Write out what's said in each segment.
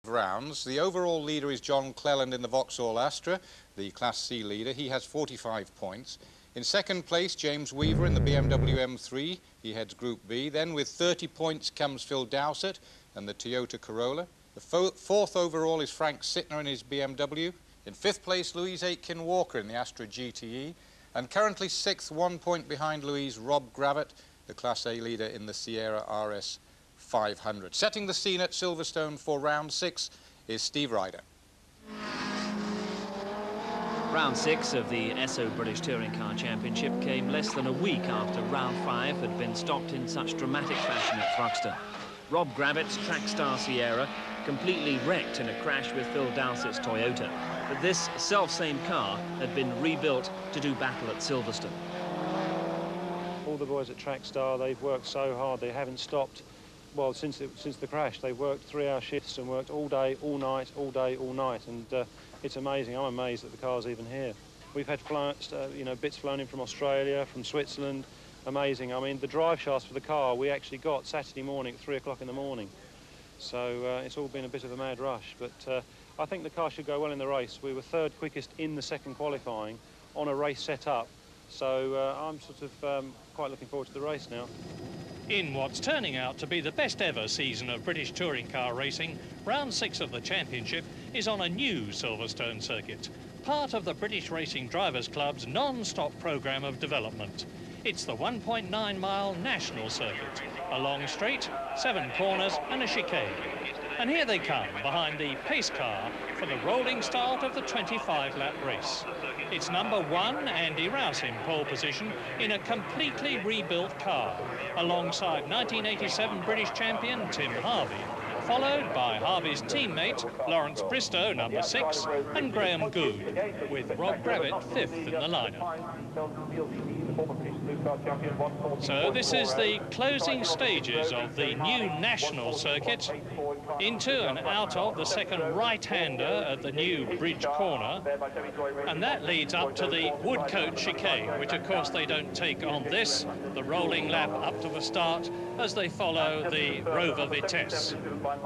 rounds. The overall leader is John Cleland in the Vauxhall Astra, the Class C leader. He has 45 points. In second place, James Weaver in the BMW M3. He heads Group B. Then with 30 points comes Phil Dowsett and the Toyota Corolla. The fourth overall is Frank Sittner in his BMW. In fifth place, Louise Aitken-Walker in the Astra GTE. And currently sixth, 1 point behind Louise, Rob Gravitt, the Class A leader in the Sierra RS 500. Setting the scene at Silverstone for round 6 is Steve Ryder. Round 6 of the Esso British Touring Car Championship came less than a week after round 5 had been stopped in such dramatic fashion at Thruxton. Rob Gravitt's Trackstar Sierra completely wrecked in a crash with Phil Dowsett's Toyota. But this self-same car had been rebuilt to do battle at Silverstone. All the boys at Trackstar, they've worked so hard, they haven't stopped. Well, since the crash, they've worked 3-hour shifts and worked all day, all night, all day, all night, and it's amazing. I'm amazed that the car's even here. We've had bits flown in from Australia, from Switzerland. Amazing. I mean, the drive shafts for the car we actually got Saturday morning at 3 o'clock in the morning. So it's all been a bit of a mad rush, but I think the car should go well in the race. We were third quickest in the second qualifying on a race set up, so I'm sort of quite looking forward to the race now. In what's turning out to be the best ever season of British touring car racing, round 6 of the championship is on a new Silverstone circuit, part of the British Racing Drivers Club's non-stop programme of development. It's the 1.9-mile national circuit, a long straight, 7 corners and a chicane. And here they come behind the pace car for the rolling start of the 25-lap race. It's number 1, Andy Rouse, in pole position in a completely rebuilt car, alongside 1987 British champion Tim Harvey, followed by Harvey's teammate Lawrence Bristow, number 6, and Graham Good, with Rob Gravitt 5th in the lineup. So this is the closing stages of the new national circuit, into and out of the second right-hander at the new bridge corner, and that leads up to the Woodcote chicane, which of course they don't take on this, the rolling lap up to the start, as they follow the Rover Vitesse.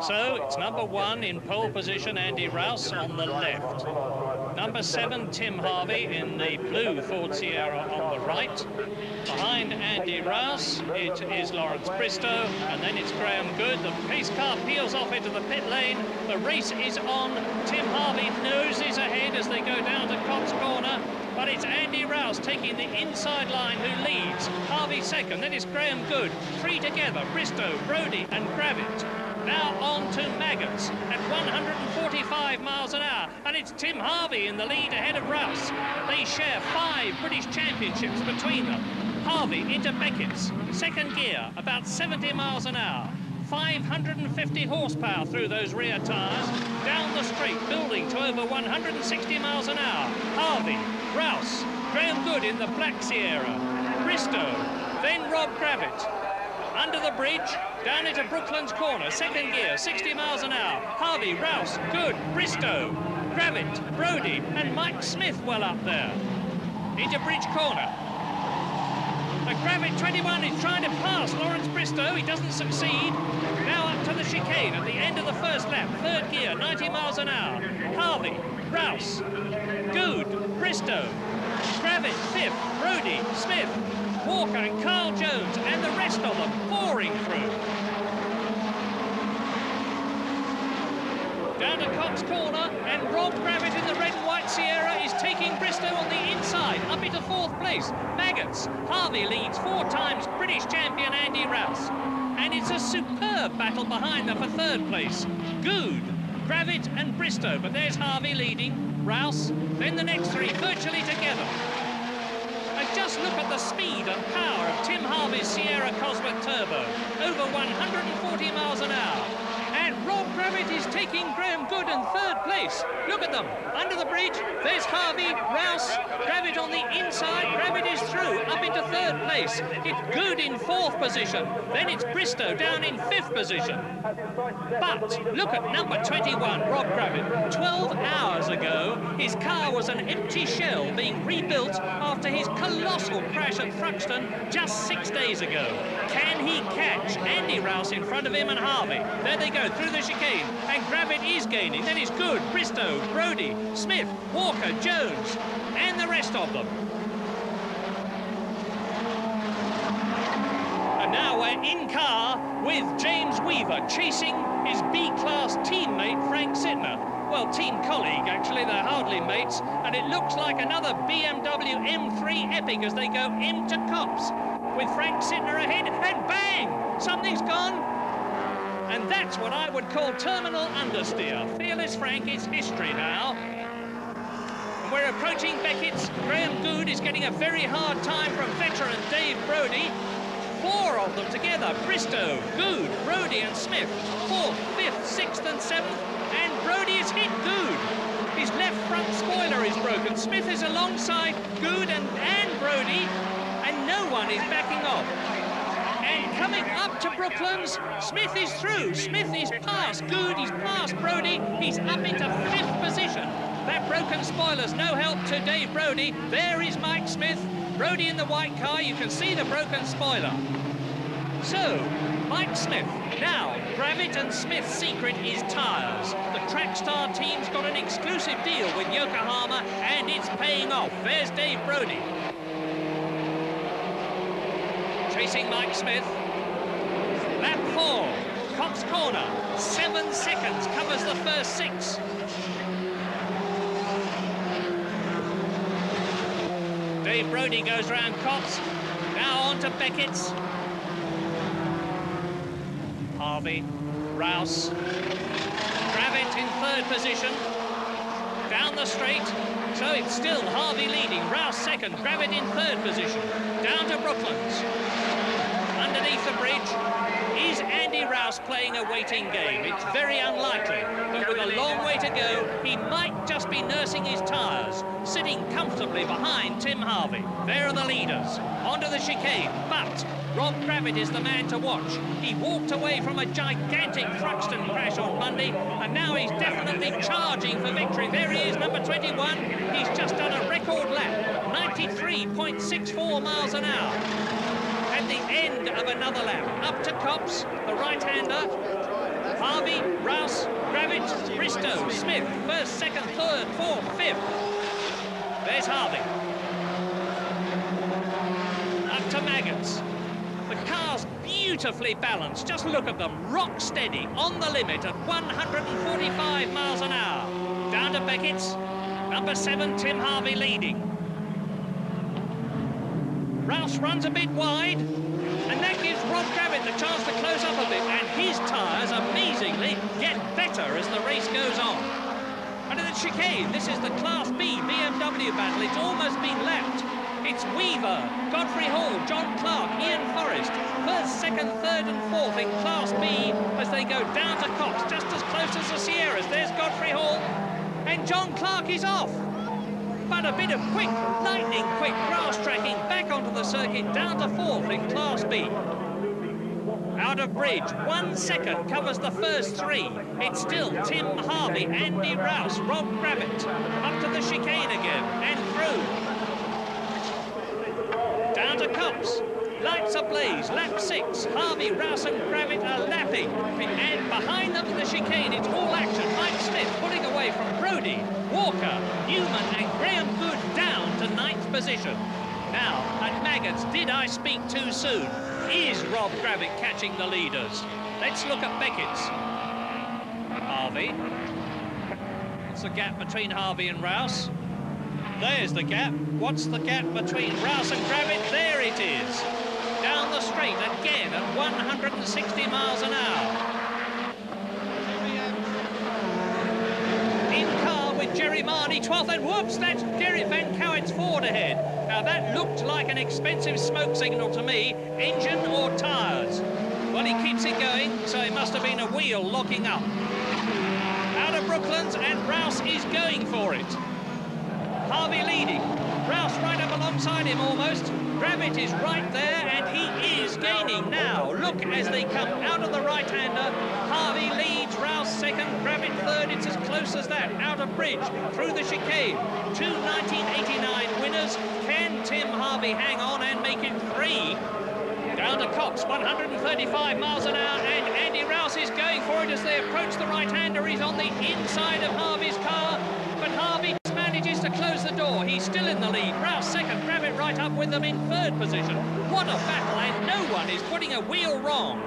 So it's number 1 in pole position, Andy Rouse, on the left. Number 7, Tim Harvey in the blue Ford Sierra on the right. Behind Andy Rouse, it is Lawrence Bristow, and then it's Graham Good. The pace car peels off into the pit lane. The race is on. Tim Harvey noses ahead as they go down to Cox Corner, but it's Andy Rouse taking the inside line who leads. Harvey second, then it's Graham Good. 3 together, Bristow, Brodie and Gravitt. Now on to Maggots at 145 miles an hour, and it's Tim Harvey in the lead ahead of Rouse. They share 5 British championships between them. Harvey into Beckett's, second gear, about 70 miles an hour. 550 horsepower through those rear tyres, down the straight, building to over 160 miles an hour. Harvey, Rouse, Graham Good in the black Sierra, Bristow, then Rob Gravitt. Under the bridge, down into Brooklands Corner, second gear, 60 miles an hour. Harvey, Rouse, Good, Bristow, Gravitt, Brodie and Mike Smith well up there. Into Bridge Corner. Gravitt, 21, is trying to pass Lawrence Bristow. He doesn't succeed. Now up to the chicane at the end of the first lap. Third gear, 90 miles an hour. Harvey, Rouse, Good, Bristow, Gravitt, 5th, Brodie, Smith, Walker and Carl Jones, and the rest of them pouring through. Down to Cox Corner, and Rob Gravitt in the red and white Sierra is taking Bristow on the inside, up into 4th place. Maggots, Harvey leads 4 times British champion Andy Rouse. And it's a superb battle behind them for 3rd place. Good, Gravitt and Bristow, but there's Harvey leading, Rouse, then the next 3 virtually together. Just look at the speed and power of Tim Harvey's Sierra Cosworth Turbo, over 140 miles an hour. And Rob Gravitt is taking Graham Good in 3rd place. Look at them, under the bridge, there's Harvey, Rouse, Gravitt on the inside, Gravitt is through, up into 3rd place. It's Good in 4th position, then it's Bristow down in 5th position. But look at number 21, Rob Gravitt. 12 hours ago, his car was an empty shell being rebuilt after his colossal crash at Thruxton just 6 days ago. Can he catch Andy Rouse in front of him and Harvey? There they go through the chicane, and Gravett is gaining. Then it's Good, Bristow, Brodie, Smith, Walker, Jones, and the rest of them. And now we're in car with James Weaver chasing his B-class teammate Frank Sittner. Well, team colleague, actually, they're hardly mates, and it looks like another BMW M3 Epic as they go into Copse, with Frank Sittner ahead, and bang! Something's gone, and that's what I would call terminal understeer. Fearless Frank is history now. We're approaching Beckett's. Graham Good is getting a very hard time from veteran Dave Brodie. 4 of them together, Bristow, Good, Brodie and Smith, 4th, 5th, 6th and 7th, and Brodie has hit Good. His left front spoiler is broken. Smith is alongside Good and Brodie, and no one is backing off. And coming up to Brooklands, Smith is through. Smith is past Good, he's past Brodie, he's up into 5th position. That broken spoiler's no help to Dave Brodie. There is Mike Smith. Brodie in the white car, you can see the broken spoiler. So, Mike Smith. Now, Gravett and Smith's secret is tyres. The Trackstar team's got an exclusive deal with Yokohama, and it's paying off. There's Dave Brodie. Chasing Mike Smith. Lap 4, Copse corner. 7 seconds covers the first 6. Dave Brodie goes round Copse. Now on to Beckett's. Harvey, Rouse. Gravett in 3rd position. Down the straight. So it's still Harvey leading. Rouse 2nd. Gravett in 3rd position. Down to Brooklands. Underneath the bridge. Is Andy Rouse playing a waiting game? It's very unlikely, but with a long way to go, he might just be nursing his tyres, sitting comfortably behind Tim Harvey. There are the leaders, onto the chicane, but Rob Gravett is the man to watch. He walked away from a gigantic Thruxton crash on Monday, and now he's definitely charging for victory. There he is, number 21. He's just done a record lap, 93.64 miles an hour. At the end of another lap, up to Copse, the right-hander, Harvey, Rouse, Gravett, Bristow, Smith, 1st, 2nd, 3rd, 4th, 5th. There's Harvey. Up to Maggots. The car's beautifully balanced. Just look at them, rock steady, on the limit at 145 miles an hour. Down to Beckett's. Number 7, Tim Harvey leading. Rouse runs a bit wide, and that gives Rob Gravett the chance to close up a bit, and his tyres, amazingly, get better as the race goes on. And at the chicane, this is the Class B BMW battle. It's almost been lapped. It's Weaver, Godfrey Hall, John Clark, Ian Forrest, 1st, 2nd, 3rd and 4th in Class B as they go down to Copse, just as close as the Sierras. There's Godfrey Hall, and John Clark is off. But a bit of quick, lightning quick grass tracking back onto the circuit, down to 4th in Class B. Out of bridge, 1 second covers the first 3. It's still Tim Harvey, Andy Rouse, Rob Gravett. Up to the chicane again, and through. Down to Copse. Lights ablaze, lap 6. Harvey, Rouse and Gravett are lapping. And behind them in the chicane, it's all action. Mike Smith pulling away from Brodie, Walker, Newman and Graham Good down to 9th position. Now, at Maggots, did I speak too soon? Is Rob Gravett catching the leaders? Let's look at Beckett's. Harvey. What's the gap between Harvey and Rouse? There's the gap. What's the gap between Rouse and Gravett? There it is. Down the straight again at 160 miles an hour. In car with Jerry Marnie, 12th, and whoops, that's Derek Van Cowett's Ford ahead. Now that looked like an expensive smoke signal to me. Engine or tyres? Well, he keeps it going, so it must have been a wheel locking up. Out of Brooklands, and Rouse is going for it. Harvey leading. Rouse right up alongside him almost. Gravett is right there, and he is gaining now. Look as they come out of the right-hander. Harvey leads, Rouse 2nd, Gravett 3rd. It's as close as that. Out of bridge, through the chicane. 2 1989 winners. Can Tim Harvey hang on and make it 3? Down to Cox, 135 miles an hour, and Andy Rouse is going for it as they approach the right-hander. He's on the inside of Harvey's car, but Harvey manages to close the door. He's still in the lead. Rouse second, Gravett right up with them in third position. What a battle, and no one is putting a wheel wrong.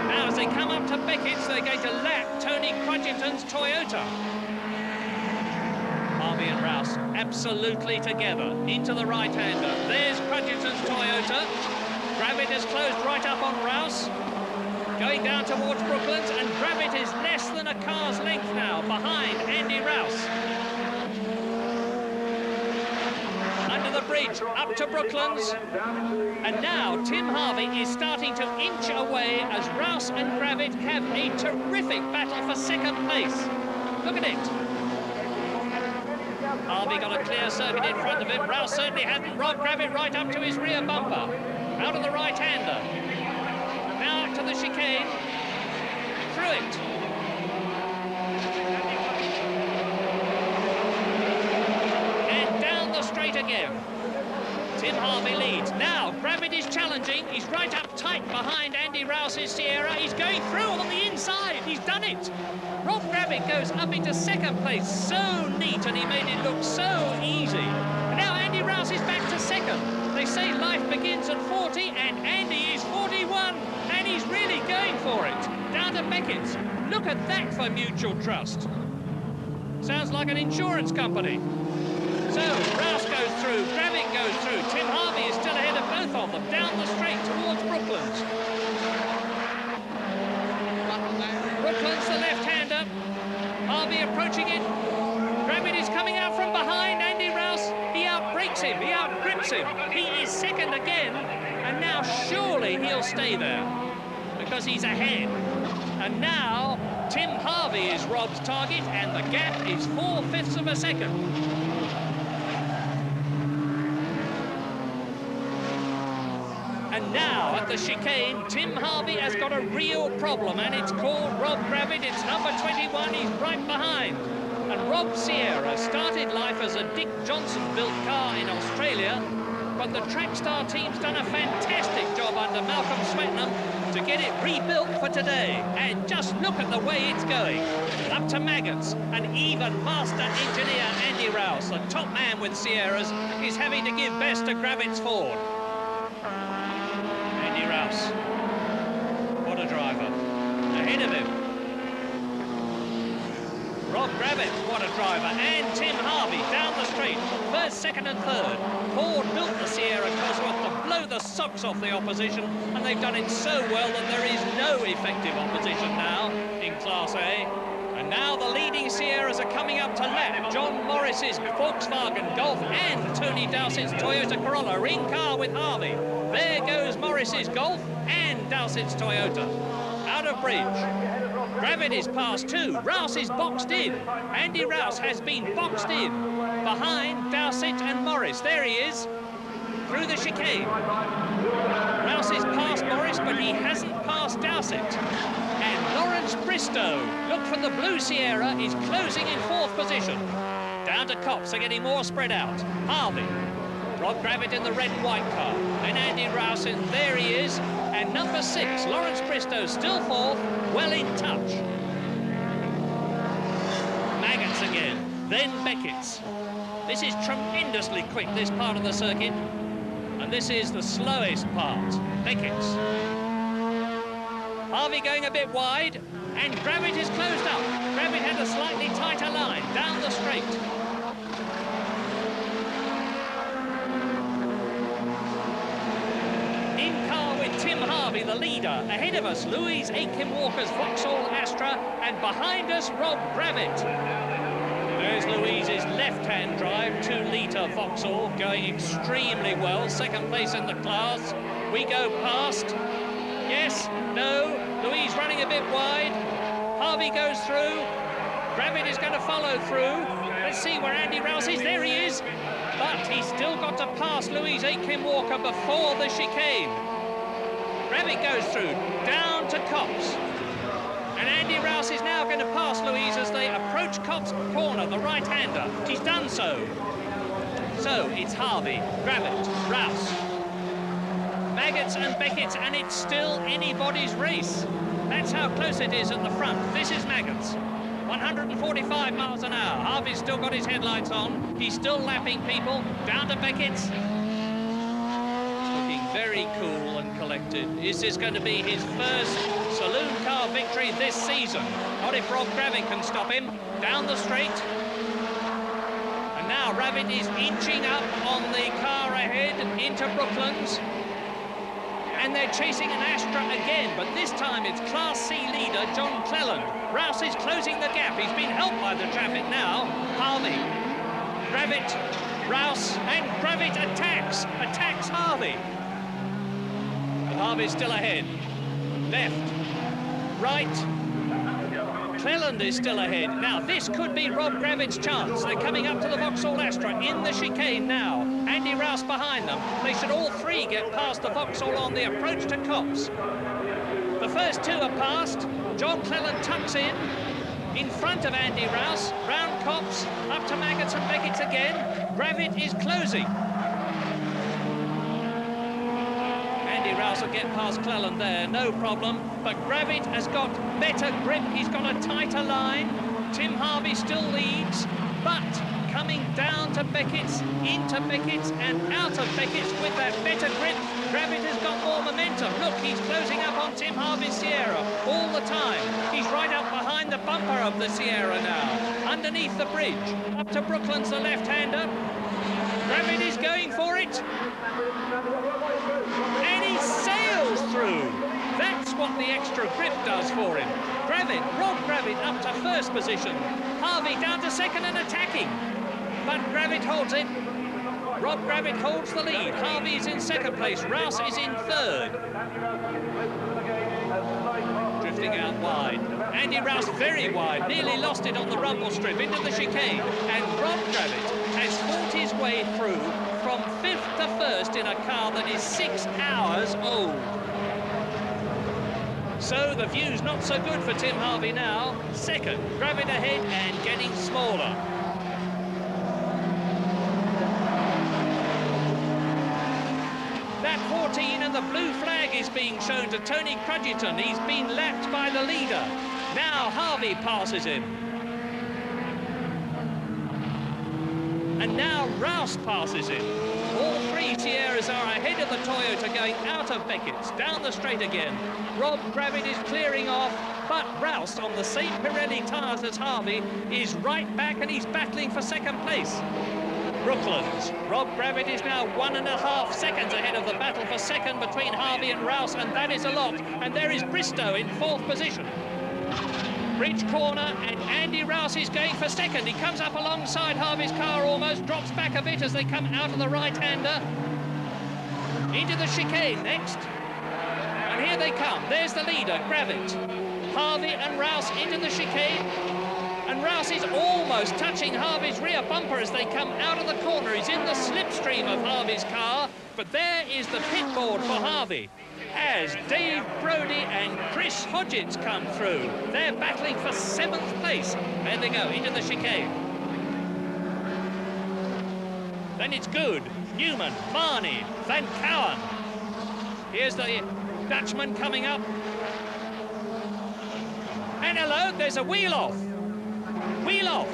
Now, as they come up to Beckett's, they're going to lap Tony Crudgington's Toyota. Harvey and Rouse absolutely together into the right-hander. There's Crudgington's Toyota. Gravett has closed right up on Rouse. Going down towards Brooklands, and Gravett is less than a car's length now behind Andy Rouse. Under the bridge, up to Brooklands. And now Tim Harvey is starting to inch away as Rouse and Gravett have a terrific battle for second place. Look at it. Harvey got a clear circuit in front of him. Rouse certainly hadn't. Rob Gravett right up to his rear bumper. Out of the right-hander. Now to the chicane. Through it. And down the straight again. Tim Harvey leads. Now Gravett is challenging. He's right up tight behind Andy Rouse's Sierra. He's going through on the inside. He's done it. Rob Gravett goes up into second place. So neat, and he made it look so easy. And now Andy Rouse is back to second. They say life begins at 40, and Andy is 41, and he's really going for it. Down to Beckett's. Look at that for mutual trust. Sounds like an insurance company. So Rouse goes through, Gravett goes through. Tim Harvey is still ahead of both of them. Down the straight towards Brooklands. Brooklands, the left-hander. Harvey approaching it. Gravett is coming out from behind Andy Rouse. He outbreaks him, he outgrips him. He is second again, and now surely he'll stay there because he's ahead. And now Tim Harvey is Rob's target, and the gap is 4/5 of a second. And now at the chicane, Tim Harvey has got a real problem, and it's called Rob Gravett. It's number 21, he's right behind. And Rob Sierra started life as a Dick Johnson-built car in Australia, but the Trackstar team's done a fantastic job under Malcolm Swetnam to get it rebuilt for today. And just look at the way it's going. Up to Maggots, and even master engineer Andy Rouse, the top man with Sierras, is having to give best to Gravett's Ford. Andy Rouse, what a driver. Ahead of him. Rob Gravett, what a driver, and Tim Harvey down the straight, first, second and third. Ford built the Sierra Cosworth to blow the socks off the opposition, and they've done it so well that there is no effective opposition now in Class A. And now the leading Sierras are coming up to lap John Morris's Volkswagen Golf and Tony Dowsett's Toyota Corolla in car with Harvey. There goes Morris's Golf and Dowsett's Toyota. Out of bridge. Gravett is past two. Rouse is boxed in. Andy Rouse has been boxed in behind Dowsett and Morris. There he is, through the chicane. Rouse is past Morris, but he hasn't passed Dowsett. And Lawrence Bristow, look from the blue Sierra, is closing in fourth position. Down to Cops, they're getting more spread out. Harvey. Rob Gravett in the red and white car. Then Andy Rouse, and there he is. And number 6, Lawrence Bristow, still fourth, well in touch. Maggots again, then Beckett's. This is tremendously quick, this part of the circuit. And this is the slowest part, Beckett's. Harvey going a bit wide, and Gravett is closed up. Gravett had a slightly tighter line down the straight. Tim Harvey, the leader. Ahead of us, Louise Aitken-Walker's Vauxhall Astra, and behind us, Rob Gravett. There's Louise's left-hand drive, 2-litre Vauxhall, going extremely well. Second place in the class. We go past. Yes, no. Louise running a bit wide. Harvey goes through. Gravett is going to follow through. Let's see where Andy Rouse is. There he is. But he's still got to pass Louise Aitken-Walker before the chicane. Gravett goes through, down to Cops. And Andy Rouse is now going to pass Louise as they approach Cops' corner, the right-hander. He's done so. So it's Harvey, Gravett, Rouse. Maggots and Beckett's, and it's still anybody's race. That's how close it is at the front. This is Maggots. 145 miles an hour. Harvey's still got his headlights on. He's still lapping people. Down to Beckett's. Looking very cool and collected. Is this going to be his first saloon car victory this season? Not if Rob Gravitt can stop him. Down the straight. And now Gravitt is inching up on the car ahead into Brooklands. And they're chasing an Astra again, but this time it's Class C leader John Cleland. Rouse is closing the gap. He's been helped by the traffic now. Harvey, Gravitt, Rouse, and Gravitt attacks Harvey. But Harvey's still ahead. Left, right. Cleland is still ahead. Now, this could be Rob Gravitt's chance. They're coming up to the Vauxhall Astra in the chicane now. Andy Rouse behind them. They should all three get past the Vauxhall on the approach to Copse. The first two are past. John Cleland tucks in front of Andy Rouse, round Copse, up to Maggots and Beckett's again. Gravitt is closing. Andy Rouse will get past Cleland there, no problem. But Gravitt has got better grip. He's got a tighter line. Tim Harvey still leads, but coming down to Beckett's, into Beckett's and out of Beckett's with that better grip. Gravitt has got more momentum. Look, he's closing up on Tim Harvey's Sierra all the time. He's right up behind the bumper of the Sierra now, underneath the bridge. Up to Brooklands, the left-hander. Gravitt is going for it. And he sails through. That's what the extra grip does for him. Gravitt, Rob Gravitt up to first position. Harvey down to second and attacking. But Gravitt holds it. Rob Gravitt holds the lead. Harvey is in second place. Rouse is in third. Drifting out wide. Andy Rouse very wide. Nearly lost it on the rumble strip into the chicane. And Rob Gravitt has fought his way through from fifth to first in a car that is 6 hours old. So the view's not so good for Tim Harvey now. Second, Gravitt ahead and getting smaller. That 14 and the blue flag is being shown to Tony Crudgerton. He's been lapped by the leader. Now Harvey passes him. And now Rouse passes him. All three Sierras are ahead of the Toyota going out of Beckett's, down the straight again. Rob Gravitt is clearing off, but Rouse on the same Pirelli tyres as Harvey is right back and he's battling for second place. Brooklands. Rob Gravitt is now 1.5 seconds ahead of the battle for second between Harvey and Rouse, and that is a lot. And there is Bristow in fourth position. Bridge corner, and Andy Rouse is going for second. He comes up alongside Harvey's car almost, drops back a bit as they come out of the right-hander. Into the chicane next. And here they come. There's the leader, Gravitt. Harvey and Rouse into the chicane. And Rouse is almost touching Harvey's rear bumper as they come out of the corner. He's in the slipstream of Harvey's car, but there is the pit board for Harvey as Dave Brodie and Chris Hodgetts come through. They're battling for 7th place. There they go, into the chicane. Then it's Good, Newman, Marnie, Van Cowan. Here's the Dutchman coming up. And hello, there's a wheel off. Wheel off.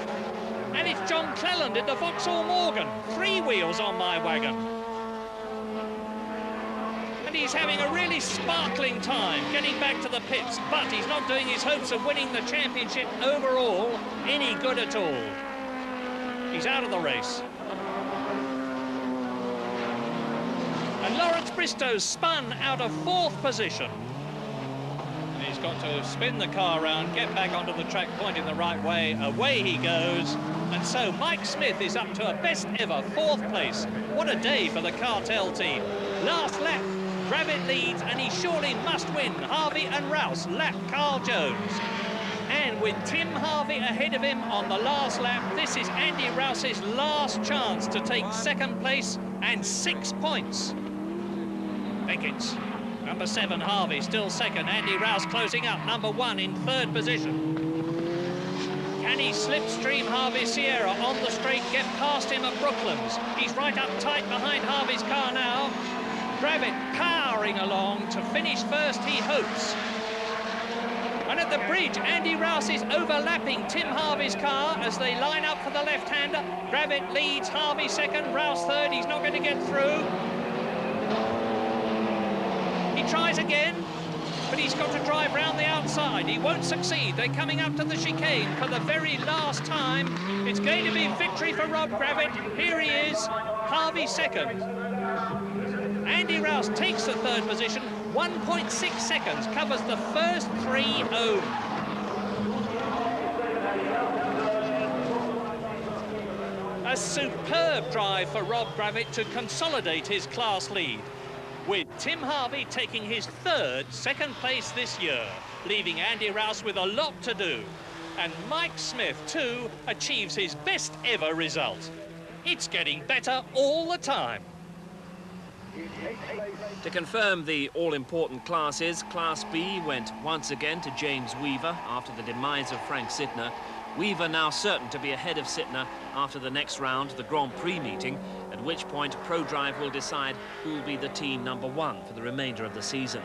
And it's John Cleland in the Vauxhall Morgan. 3 wheels on my wagon. And he's having a really sparkling time getting back to the pits, but he's not doing his hopes of winning the championship overall any good at all. He's out of the race. And Lawrence Bristow's spun out of 4th position. And he's got to spin the car around, get back onto the track, pointing the right way. Away he goes. And so Mike Smith is up to a best ever 4th place. What a day for the Cartel team. Last lap, Gravitt leads, and he surely must win. Harvey and Rouse lap Carl Jones. And with Tim Harvey ahead of him on the last lap, this is Andy Rouse's last chance to take 2nd place and 6 points. Beckett's number 7, Harvey, still 2nd. Andy Rouse closing up, number 1 in 3rd position. Can he slipstream Harvey Sierra on the straight, get past him at Brooklands? He's right up tight behind Harvey's car now. Gravitt powering along to finish first, he hopes. And at the bridge, Andy Rouse is overlapping Tim Harvey's car as they line up for the left-hander. Gravitt leads, Harvey second, Rouse third. He's not going to get through. He tries again, but he's got to drive round the outside. He won't succeed. They're coming up to the chicane for the very last time. It's going to be victory for Rob Gravitt. Here he is, Harvey second. Andy Rouse takes the third position. 1.6 seconds covers the first 3 home. A superb drive for Rob Gravitt to consolidate his class lead, with Tim Harvey taking his third second place this year, leaving Andy Rouse with a lot to do. And Mike Smith, too, achieves his best ever result. It's getting better all the time. To confirm the all-important classes, Class B went once again to James Weaver after the demise of Frank Sittner. Weaver now certain to be ahead of Sittner after the next round, the Grand Prix meeting, at which point ProDrive will decide who will be the team #1 for the remainder of the season.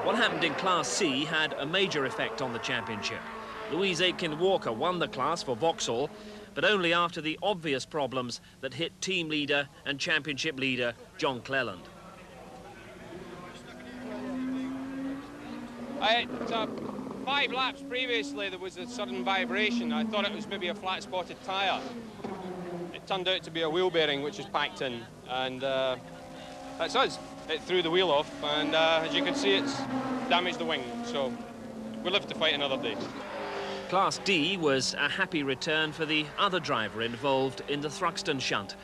What happened in Class C had a major effect on the championship. Louise Aitken-Walker won the class for Vauxhall, but only after the obvious problems that hit team leader and championship leader John Cleland. At 5 laps previously, there was a sudden vibration. I thought it was maybe a flat-spotted tyre. It turned out to be a wheel bearing which is packed in, and that's us. It threw the wheel off, and as you can see, it's damaged the wing, so we'll live to fight another day. Class D was a happy return for the other driver involved in the Thruxton shunt,